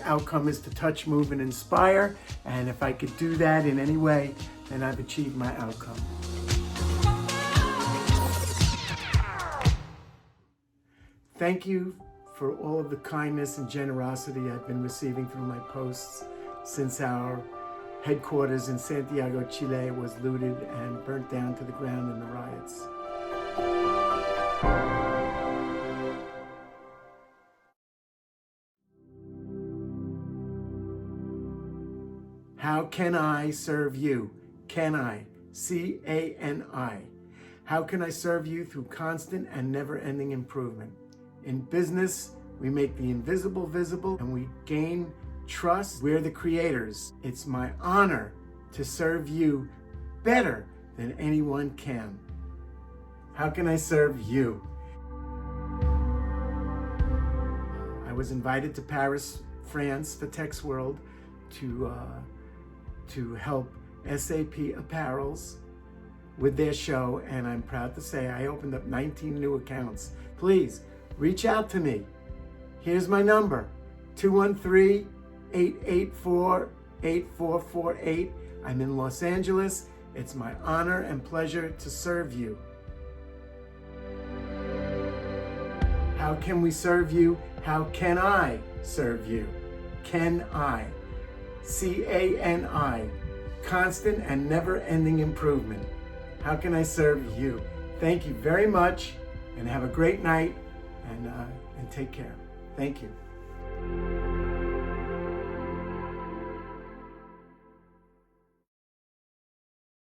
outcome is to touch, move, and inspire. And if I could do that in any way, then I've achieved my outcome. Thank you for all of the kindness and generosity I've been receiving through my posts since our headquarters in Santiago, Chile was looted and burnt down to the ground in the riots. How can I serve you? CANI, C-A-N-I. How can I serve you through constant and never-ending improvement? In business, we make the invisible visible and we gain trust. We're the creators. It's my honor to serve you better than anyone can. How can I serve you? I was invited to Paris, France for Tex World to help SAP Apparels with their show, and I'm proud to say I opened up 19 new accounts. Please reach out to me. Here's my number, 213-884-8448. I'm in Los Angeles. It's my honor and pleasure to serve you. How can we serve you? How can I serve you? Can I? C-A-N-I. Constant and never-ending improvement. How can I serve you? Thank you very much, and have a great night, and take care. Thank you.